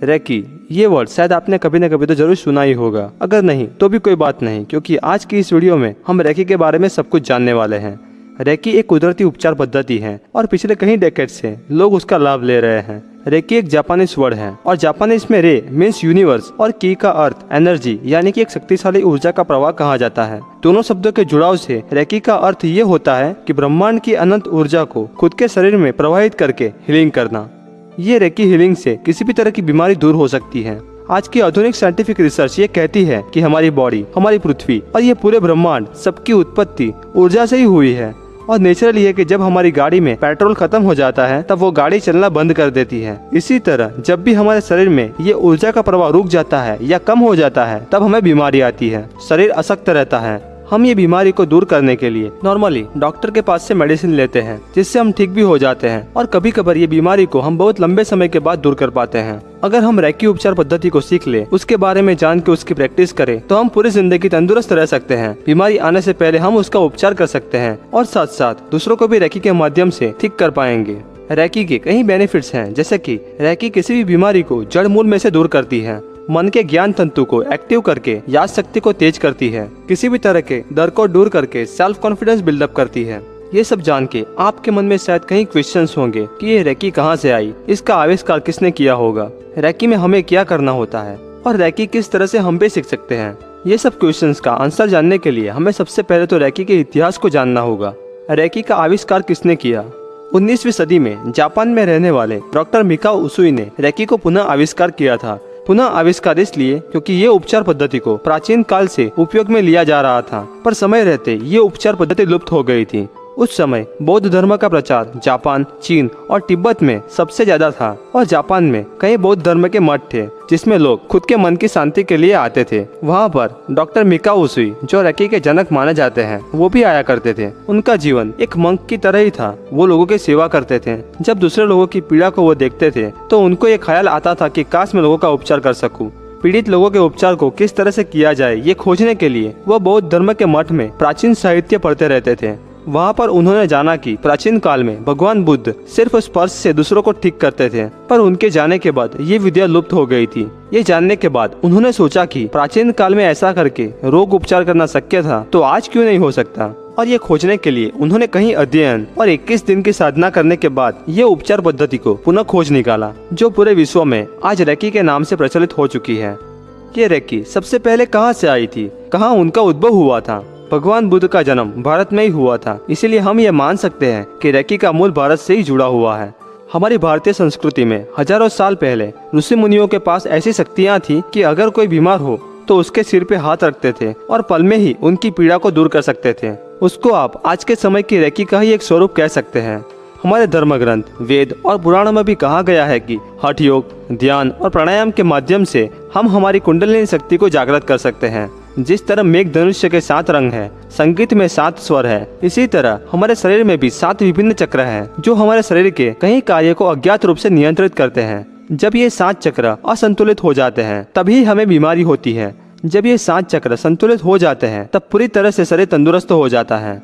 Recce, ये word शायद आपने कभी न कभी तो जरूर सुना ही होगा। अगर नहीं तो भी कोई बात नहीं, क्योंकि आज की इस वीडियो में हम रेकी के बारे में सब कुछ जानने वाले हैं। रेकी एक कुदरती उपचार पद्धति है और पिछले कई डेकेड से लोग उसका लाभ ले रहे हैं। रेकी एक जापानीज वर्ड है और जापानीज में रे मीन्स यूनिवर्स और की का अर्थ एनर्जी यानी कि एक शक्तिशाली ऊर्जा का प्रवाह कहा जाता है। दोनों शब्दों के जुड़ाव से रेकी का अर्थ ये होता है कि ब्रह्मांड की अनंत ऊर्जा को खुद के शरीर में प्रवाहित करके हीलिंग करना। ये रेकी हीलिंग से किसी भी तरह की बीमारी दूर हो सकती है। आज की आधुनिक साइंटिफिक रिसर्च ये कहती है कि हमारी बॉडी, हमारी पृथ्वी और ये पूरे ब्रह्मांड सबकी उत्पत्ति ऊर्जा से ही हुई है। और नेचुरल ये कि जब हमारी गाड़ी में पेट्रोल खत्म हो जाता है तब वो गाड़ी चलना बंद कर देती है। इसी तरह जब भी हमारे शरीर में ये ऊर्जा का प्रवाह रुक जाता है या कम हो जाता है तब हमें बीमारी आती है, शरीर अशक्त रहता है। हम ये बीमारी को दूर करने के लिए नॉर्मली डॉक्टर के पास से मेडिसिन लेते हैं, जिससे हम ठीक भी हो जाते हैं और कभी कभार ये बीमारी को हम बहुत लंबे समय के बाद दूर कर पाते हैं। अगर हम रेकी उपचार पद्धति को सीख ले, उसके बारे में जान के उसकी प्रैक्टिस करें, तो हम पूरी जिंदगी तंदुरुस्त रह सकते हैं। बीमारी आने से पहले हम उसका उपचार कर सकते हैं और साथ साथ दूसरों को भी रेकी के माध्यम से ठीक कर पाएंगे। रेकी के कई बेनिफिट्स हैं, जैसे कि रेकी किसी भी बीमारी को जड़ मूल में से दूर करती है, मन के ज्ञान तंतु को एक्टिव करके याद शक्ति को तेज करती है, किसी भी तरह के डर को दूर करके सेल्फ कॉन्फिडेंस बिल्डअप करती है। ये सब जान के आपके मन में शायद कई क्वेश्चंस होंगे कि ये रेकी कहाँ से आई, इसका आविष्कार किसने किया होगा, रेकी में हमें क्या करना होता है और रेकी किस तरह से हम भी सीख सकते हैं। ये सब क्वेश्चंस का आंसर जानने के लिए हमें सबसे पहले तो रेकी के इतिहास को जानना होगा। रेकी का आविष्कार किसने किया? 19वीं सदी में जापान में रहने वाले डॉक्टर मिकाओ उसुई ने रेकी को पुनः आविष्कार किया था। पुनः आविष्कार इसलिए क्योंकि ये उपचार पद्धति को प्राचीन काल से उपयोग में लिया जा रहा था, पर समय रहते ये उपचार पद्धति लुप्त हो गई थी। उस समय बौद्ध धर्म का प्रचार जापान, चीन और तिब्बत में सबसे ज्यादा था और जापान में कई बौद्ध धर्म के मठ थे, जिसमें लोग खुद के मन की शांति के लिए आते थे। वहाँ पर डॉक्टर मिकाओ उसुई, जो रेकी के जनक माने जाते हैं, वो भी आया करते थे। उनका जीवन एक मंक की तरह ही था। वो लोगों की सेवा करते थे। जब दूसरे लोगों की पीड़ा को वो देखते थे तो उनको ये ख्याल आता था कि काश मैं लोगों का उपचार कर सकूं। पीड़ित लोगों के उपचार को किस तरह से किया जाए ये खोजने के लिए वो बौद्ध धर्म के मठ में प्राचीन साहित्य पढ़ते रहते थे। वहाँ पर उन्होंने जाना कि प्राचीन काल में भगवान बुद्ध सिर्फ स्पर्श से दूसरों को ठीक करते थे, पर उनके जाने के बाद ये विद्या लुप्त हो गई थी। ये जानने के बाद उन्होंने सोचा कि प्राचीन काल में ऐसा करके रोग उपचार करना शक्य था, तो आज क्यों नहीं हो सकता। और ये खोजने के लिए उन्होंने कहीं अध्ययन और 21 दिन की साधना करने के बाद ये उपचार पद्धति को पुनः खोज निकाला, जो पूरे विश्व में आज रेकी के नाम से प्रचलित हो चुकी है। ये रेकी सबसे पहले कहाँ से आई थी, कहाँ उनका उद्भव हुआ था? भगवान बुद्ध का जन्म भारत में ही हुआ था, इसीलिए हम ये मान सकते हैं कि रेकी का मूल भारत से ही जुड़ा हुआ है। हमारी भारतीय संस्कृति में हजारों साल पहले ऋषि मुनियों के पास ऐसी शक्तियाँ थी कि अगर कोई बीमार हो तो उसके सिर पे हाथ रखते थे और पल में ही उनकी पीड़ा को दूर कर सकते थे। उसको आप आज के समय की रेकी का ही एक स्वरूप कह सकते हैं। हमारे धर्म ग्रंथ, वेद और पुराणों में भी कहा गया है कि हठ योग, ध्यान और प्राणायाम के माध्यम से हम हमारी कुंडलिनी शक्ति को जागृत कर सकते हैं। जिस तरह मेघ धनुष्य के 7 रंग है, संगीत में 7 स्वर है, इसी तरह हमारे शरीर में भी 7 विभिन्न चक्र हैं, जो हमारे शरीर के कई कार्य को अज्ञात रूप से नियंत्रित करते हैं। जब ये 7 चक्र असंतुलित हो जाते हैं तभी हमें बीमारी होती है। जब ये 7 चक्र संतुलित हो जाते हैं तब पूरी तरह से शरीर तंदुरुस्त हो जाता है।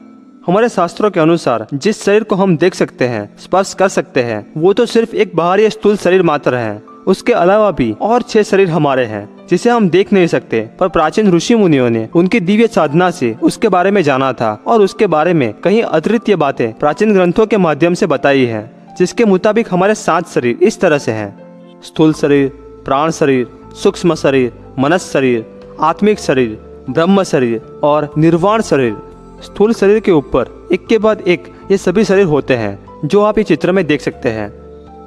हमारे शास्त्रों के अनुसार जिस शरीर को हम देख सकते हैं, स्पर्श कर सकते हैं, वो तो सिर्फ एक बाहरी स्थूल शरीर मात्र है। उसके अलावा भी और 6 शरीर हमारे हैं जिसे हम देख नहीं सकते, पर प्राचीन ऋषि मुनियों ने उनकी दिव्य साधना से उसके बारे में जाना था और उसके बारे में कई अद्वितीय बातें प्राचीन ग्रंथों के माध्यम से बताई है, जिसके मुताबिक हमारे 7 शरीर इस तरह से हैं: स्थूल शरीर, प्राण शरीर, सूक्ष्म शरीर, मनस शरीर, आत्मिक शरीर, ब्रह्म शरीर और निर्वाण शरीर। स्थूल शरीर के ऊपर एक के बाद एक ये सभी शरीर होते हैं, जो आप ये चित्र में देख सकते हैं।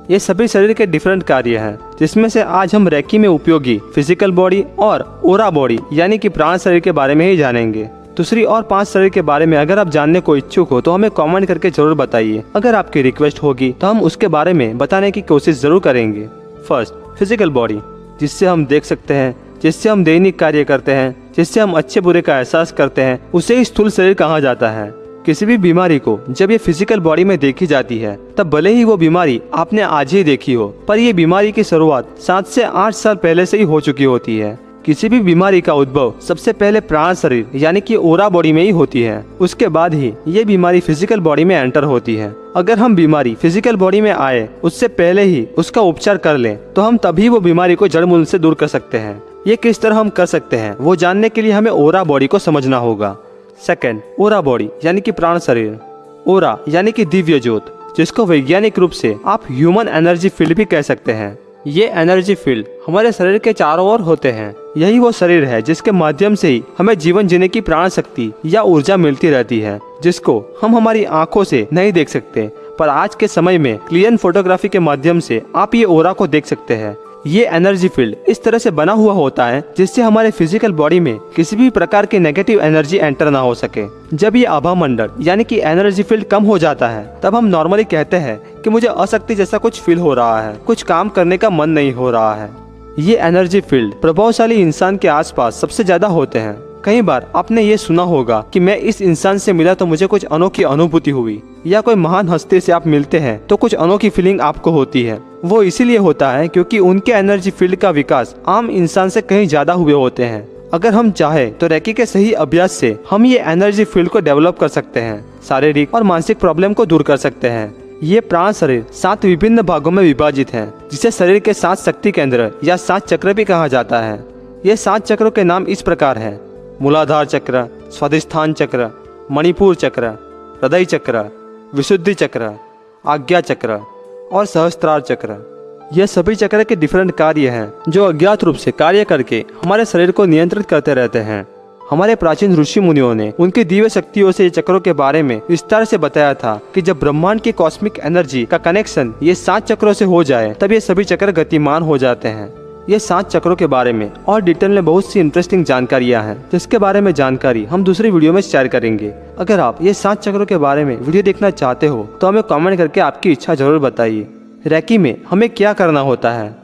ये सभी शरीर के डिफरेंट कार्य हैं, जिसमें से आज हम रेकी में उपयोगी फिजिकल बॉडी और ओरा बॉडी यानी कि प्राण शरीर के बारे में ही जानेंगे। दूसरी और 5 शरीर के बारे में अगर आप जानने को इच्छुक हो तो हमें कमेंट करके जरूर बताइए। अगर आपकी रिक्वेस्ट होगी तो हम उसके बारे में बताने की कोशिश जरूर करेंगे। फर्स्ट, फिजिकल बॉडी, जिससे हम देख सकते हैं, जिससे हम दैनिक कार्य करते हैं, जिससे हम अच्छे बुरे का एहसास करते हैं, उसे ही स्थूल शरीर कहा जाता है। किसी भी बीमारी को जब ये फिजिकल बॉडी में देखी जाती है, तब भले ही वो बीमारी आपने आज ही देखी हो, पर ये बीमारी की शुरुआत 7 से 8 साल पहले से ही हो चुकी होती है। किसी भी बीमारी का उद्भव सबसे पहले प्राण शरीर यानी कि ओरा बॉडी में ही होती है। उसके बाद ही ये बीमारी फिजिकल बॉडी में एंटर होती है। अगर हम बीमारी फिजिकल बॉडी में आए उससे पहले ही उसका उपचार कर लें तो हम तभी वो बीमारी को जड़ मूल से दूर कर सकते हैं। ये किस तरह हम कर सकते हैं वो जानने के लिए हमें ओरा बॉडी को समझना होगा। सेकंड, ओरा बॉडी यानी कि प्राण शरीर। ओरा यानी कि दिव्य ज्योत, जिसको वैज्ञानिक रूप से आप ह्यूमन एनर्जी फील्ड भी कह सकते हैं। ये एनर्जी फील्ड हमारे शरीर के चारों ओर होते हैं। यही वो शरीर है जिसके माध्यम से ही हमें जीवन जीने की प्राण शक्ति या ऊर्जा मिलती रहती है, जिसको हम हमारी आंखों से नहीं देख सकते, पर आज के समय में क्लियर फोटोग्राफी के माध्यम से आप ये ओरा को देख सकते हैं। ये एनर्जी फील्ड इस तरह से बना हुआ होता है जिससे हमारे फिजिकल बॉडी में किसी भी प्रकार की नेगेटिव एनर्जी एंटर ना हो सके। जब ये आभा मंडल यानी कि एनर्जी फील्ड कम हो जाता है तब हम नॉर्मली कहते हैं कि मुझे अशक्ति जैसा कुछ फील हो रहा है, कुछ काम करने का मन नहीं हो रहा है। ये एनर्जी फील्ड प्रभावशाली इंसान के आसपास सबसे ज्यादा होते हैं। कई बार आपने ये सुना होगा कि मैं इस इंसान से मिला तो मुझे कुछ अनोखी अनुभूति हुई, या कोई महान हस्ती से आप मिलते हैं तो कुछ अनोखी फीलिंग आपको होती है। वो इसीलिए होता है क्योंकि उनके एनर्जी फील्ड का विकास आम इंसान से कहीं ज्यादा हुए होते हैं। अगर हम चाहे तो रेकी के सही अभ्यास से हम ये एनर्जी फील्ड को डेवलप कर सकते हैं, शारीरिक और मानसिक प्रॉब्लम को दूर कर सकते हैं। ये प्राण शरीर 7 विभिन्न भागों में विभाजित है, जिसे शरीर के 7 शक्ति केंद्र या 7 चक्र भी कहा जाता है। ये 7 चक्रों के नाम इस प्रकार है: मूलाधार चक्र, स्वाधिष्ठान चक्र, मणिपुर चक्र, हृदय चक्र, विशुद्धि चक्र, आज्ञा चक्र और सहस्त्रार चक्र। यह सभी चक्र के डिफरेंट कार्य हैं जो अज्ञात रूप से कार्य करके हमारे शरीर को नियंत्रित करते रहते हैं। हमारे प्राचीन ऋषि मुनियों ने उनकी दिव्य शक्तियों से चक्रों के बारे में विस्तार से बताया था कि जब ब्रह्मांड की कॉस्मिक एनर्जी का कनेक्शन ये 7 चक्रों से हो जाए तब ये सभी चक्र गतिमान हो जाते हैं। ये 7 चक्रों के बारे में और डिटेल में बहुत सी इंटरेस्टिंग जानकारियां हैं, जिसके बारे में जानकारी हम दूसरी वीडियो में शेयर करेंगे। अगर आप ये 7 चक्रों के बारे में वीडियो देखना चाहते हो तो हमें कमेंट करके आपकी इच्छा जरूर बताइए। रेकी में हमें क्या करना होता है?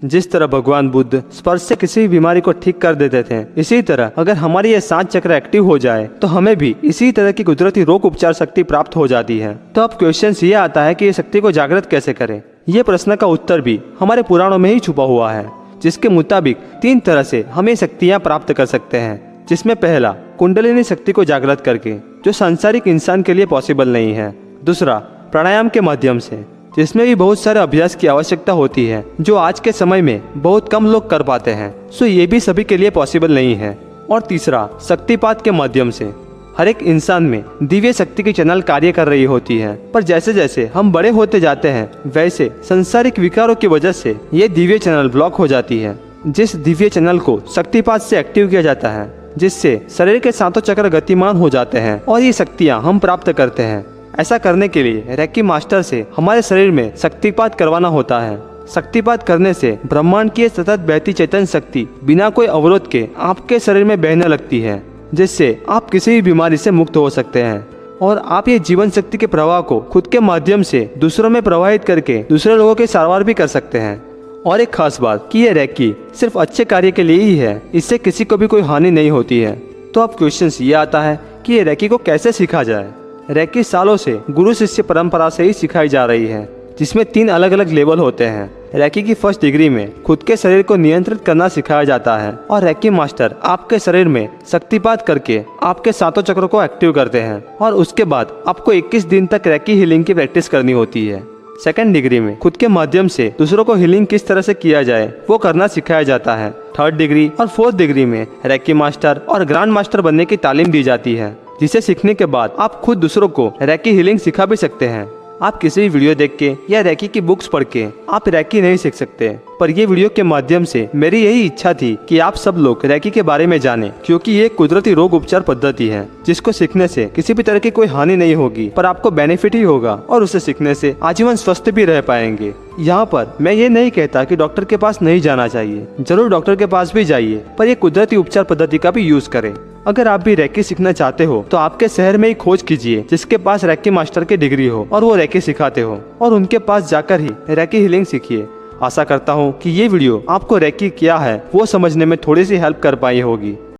जिस तरह भगवान बुद्ध स्पर्श से किसी भी बीमारी को ठीक कर देते थे, इसी तरह अगर हमारी ये 7 चक्र एक्टिव हो जाए तो हमें भी इसी तरह की कुदरती रोग उपचार शक्ति प्राप्त हो जाती है। तो अब क्वेश्चन ये आता है कि ये शक्ति को जागृत कैसे करें? ये प्रश्न का उत्तर भी हमारे पुराणों में ही छुपा हुआ है, जिसके मुताबिक 3 तरह से हम ये शक्तियाँ प्राप्त कर सकते हैं। जिसमें पहला, कुंडलिनी शक्ति को जागृत करके, जो सांसारिक इंसान के लिए पॉसिबल नहीं है। दूसरा, प्राणायाम के माध्यम से, जिसमें भी बहुत सारे अभ्यास की आवश्यकता होती है जो आज के समय में बहुत कम लोग कर पाते हैं, सो ये भी सभी के लिए पॉसिबल नहीं है। और तीसरा, शक्तिपात के माध्यम से। हर एक इंसान में दिव्य शक्ति की चैनल कार्य कर रही होती है, पर जैसे जैसे हम बड़े होते जाते हैं वैसे संसारिक विकारों की वजह से ये दिव्य चैनल ब्लॉक हो जाती है। जिस दिव्य चैनल को शक्तिपात से एक्टिव किया जाता है, जिससे शरीर के 7 चक्र गतिमान हो जाते हैं और ये शक्तियाँ हम प्राप्त करते हैं। ऐसा करने के लिए रेकी मास्टर से हमारे शरीर में शक्तिपात करवाना होता है। शक्तिपात करने से ब्रह्मांड की सतत बहती चेतन शक्ति बिना कोई अवरोध के आपके शरीर में बहने लगती है, जिससे आप किसी भी बीमारी से मुक्त हो सकते हैं। और आप ये जीवन शक्ति के प्रवाह को खुद के माध्यम से दूसरों में प्रवाहित करके दूसरे लोगों की सारवार भी कर सकते हैं। और एक खास बात कि ये रेकी सिर्फ अच्छे कार्य के लिए ही है, इससे किसी को भी कोई हानि नहीं होती है। तो अब क्वेश्चन ये आता है कि ये रेकी को कैसे सीखा जाए? रेकी सालों से गुरु शिष्य परंपरा से ही सिखाई जा रही है, जिसमें 3 अलग अलग लेवल होते हैं। रेकी की फर्स्ट डिग्री में खुद के शरीर को नियंत्रित करना सिखाया जाता है और रेकी मास्टर आपके शरीर में शक्तिपात करके आपके 7 चक्रों को एक्टिव करते हैं और उसके बाद आपको 21 दिन तक रेकी हीलिंग की प्रैक्टिस करनी होती है। सेकंड डिग्री में खुद के माध्यम से दूसरों को हीलिंग किस तरह से किया जाए वो करना सिखाया जाता है। थर्ड डिग्री और फोर्थ डिग्री में रेकी मास्टर और ग्रैंड मास्टर बनने की तालीम दी जाती है, जिसे सीखने के बाद आप खुद दूसरों को रेकी हीलिंग सिखा भी सकते हैं। आप किसी भी वीडियो देख के या रेकी की बुक्स पढ़ के आप रेकी नहीं सीख सकते, पर ये वीडियो के माध्यम से मेरी यही इच्छा थी कि आप सब लोग रेकी के बारे में जानें, क्योंकि ये कुदरती रोग उपचार पद्धति है जिसको सीखने से किसी भी तरह की कोई हानि नहीं होगी, पर आपको बेनिफिट ही होगा और उसे सीखने से आजीवन स्वस्थ भी रह पाएंगे। यहाँ पर मैं ये नहीं कहता कि डॉक्टर के पास नहीं जाना चाहिए, जरूर डॉक्टर के पास भी जाइए, पर ये कुदरती उपचार पद्धति का भी यूज करें। अगर आप भी रेकी सीखना चाहते हो तो आपके शहर में ही खोज कीजिए जिसके पास रेकी मास्टर की डिग्री हो और वो रेकी सिखाते हो, और उनके पास जाकर ही रेकी हीलिंग सीखिए। आशा करता हूँ कि ये वीडियो आपको रेकी क्या है वो समझने में थोड़ी सी हेल्प कर पाई होगी।